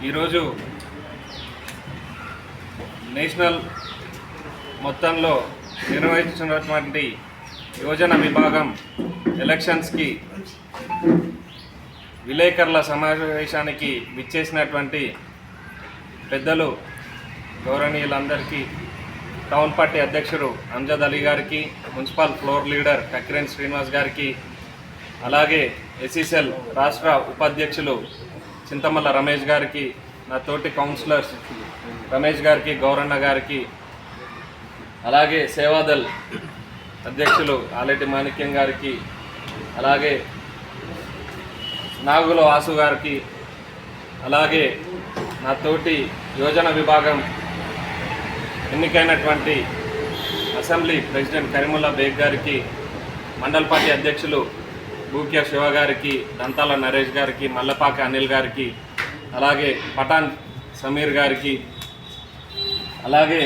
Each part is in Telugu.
ఈరోజు నేషనల్ మొత్తంలో నిర్వహించినటువంటి యోజన విభాగం ఎలక్షన్స్కి విలేకరుల సమావేశానికి విచ్చేసినటువంటి పెద్దలు గౌరవనీయులందరికీ టౌన్ పార్టీ అధ్యక్షుడు అంజద్ అలీ గారికి, municipal floor leader Kakkireni Srinivas గారికి, అలాగే ఎస్సీసెల్ రాష్ట్ర ఉపాధ్యక్షులు చింతమల్ల రమేష్ గారికి, నా తోటి కౌన్సిలర్స్ రమేష్ గారికి, గౌరన్న గారికి, అలాగే సేవాదల్ అధ్యక్షులు ఆలేటి మాణిక్యం గారికి, అలాగే నాగుల వాసు గారికి, అలాగే నా తోటి యోజన విభాగం ఎన్నికైనటువంటి అసెంబ్లీ ప్రెసిడెంట్ కరీముల్లా బేగ్ గారికి, మండల్ పార్టీ అధ్యక్షులు బూక్యా శివ గారికి, దంతాల నరేష్ గారికి, మల్లపాక అనిల్ గారికి, అలాగే పఠాన్ సమీర్ గారికి, అలాగే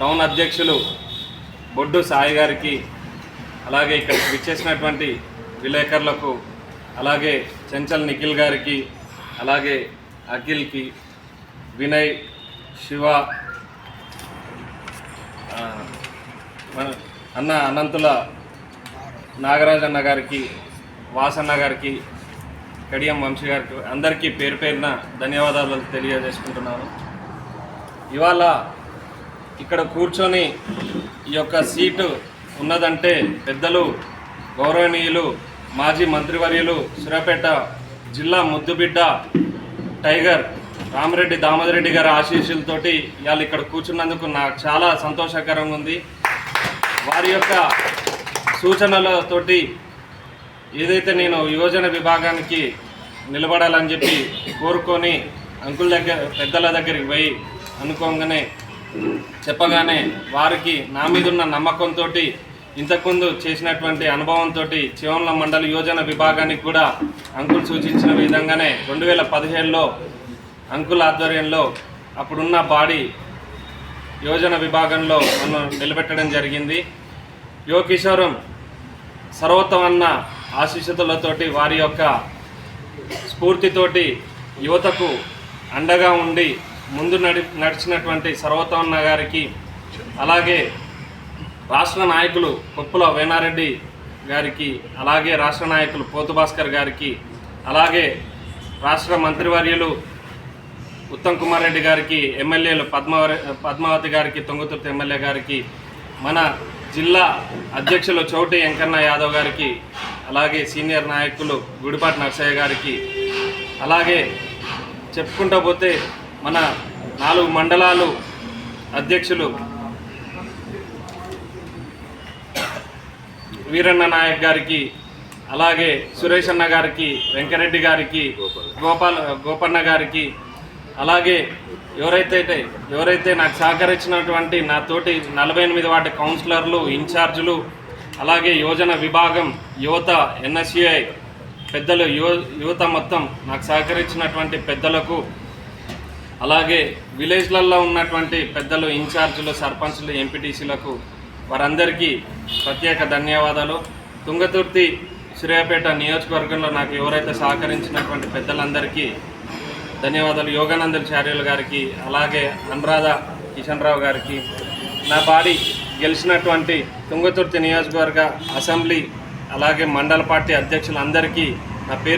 టౌన్ అధ్యక్షులు బొడ్డు సాయి గారికి, అలాగే ఇక్కడ విచ్చేసినటువంటి విలేకరులకు, అలాగే చెంచల్ నిఖిల్ గారికి, అలాగే అఖిల్కి, వినయ్, శివ, అన్న అనంతుల నాగరాజన్న గారికి, వాసన్న గారికి, కడియం వంశీ గారికి అందరికీ పేరు పేరున ధన్యవాదాలు తెలియజేసుకుంటున్నాను. ఇవాళ ఇక్కడ కూర్చొని ఈ యొక్క సీటు ఉన్నదంటే పెద్దలు గౌరవనీయులు మాజీ మంత్రివర్యులు సూర్యాపేట జిల్లా ముద్దుబిడ్డ టైగర్ రామిరెడ్డి దామోదరెడ్డి గారి ఆశీస్సులతోటి ఇవాళ ఇక్కడ కూర్చున్నందుకు నాకు చాలా సంతోషకరంగా ఉంది. వారి యొక్క సూచనలతోటి ఏదైతే నేను యోజన విభాగానికి నిలబడాలని చెప్పి కోరుకొని అంకుల్ దగ్గర పెద్దల దగ్గరికి పోయి అనుకోగానే చెప్పగానే వారికి నా మీద ఉన్న నమ్మకంతో ఇంతకుముందు చేసినటువంటి అనుభవంతో చివన్ల మండలి యోజన విభాగానికి కూడా అంకుల్ సూచించిన విధంగానే 2017లో అంకుల్ ఆధ్వర్యంలో అప్పుడున్న బాడీ యోజన విభాగంలో నన్ను నిలబెట్టడం జరిగింది. యోగకిశోరం సర్వోత్తమన్న ఆశీస్సులతోటి వారి యొక్క స్ఫూర్తితోటి యువతకు అండగా ఉండి ముందు నడిచినటువంటి సర్వోత్తమన్న గారికి, అలాగే రాష్ట్ర నాయకులు కొప్పుల వేనారెడ్డి గారికి, అలాగే రాష్ట్ర నాయకులు పోతు భాస్కర్ గారికి, అలాగే రాష్ట్ర మంత్రివర్యులు ఉత్తమ్ కుమార్ రెడ్డి గారికి, ఎమ్మెల్యేలు పద్మావతి గారికి, తుంగతుర్తి ఎమ్మెల్యే గారికి, మన జిల్లా అధ్యక్షులు చౌటి వెంకన్న యాదవ్ గారికి, అలాగే సీనియర్ నాయకులు గుడిపాటి నర్సయ్య గారికి, అలాగే చెప్పుకుంటూ పోతే మన 4 మండలాలు అధ్యక్షులు వీరన్న నాయక్ గారికి, అలాగే సురేష్ అన్న గారికి, వెంకరెడ్డి గారికి, గోపన్న గారికి, అలాగే ఎవరైతే నాకు సహకరించినటువంటి నా తోటి 48 వార్డు కౌన్సిలర్లు, ఇన్ఛార్జీలు, అలాగే యోజన విభాగం యువత, ఎన్ఎస్యుఐ పెద్దలు, యువత మొత్తం నాకు సహకరించినటువంటి పెద్దలకు, అలాగే విలేజ్లలో ఉన్నటువంటి పెద్దలు, ఇన్ఛార్జీలు, సర్పంచ్లు, ఎంపీటీసీలకు వారందరికీ ప్రత్యేక ధన్యవాదాలు. తుంగతుర్తి సూర్యాపేట నియోజకవర్గంలో నాకు ఎవరైతే సహకరించినటువంటి పెద్దలందరికీ ధన్యవాదాలు. యోగానందచార్యులు గారికి, అలాగే అనురాధ కిషన్ రావు గారికి, నా బాడీ గెలిచినటువంటి తుంగతుర్తి నియోజకవర్గ అసెంబ్లీ అలాగే మండల పార్టీ అధ్యక్షులందరికీ నా పేరు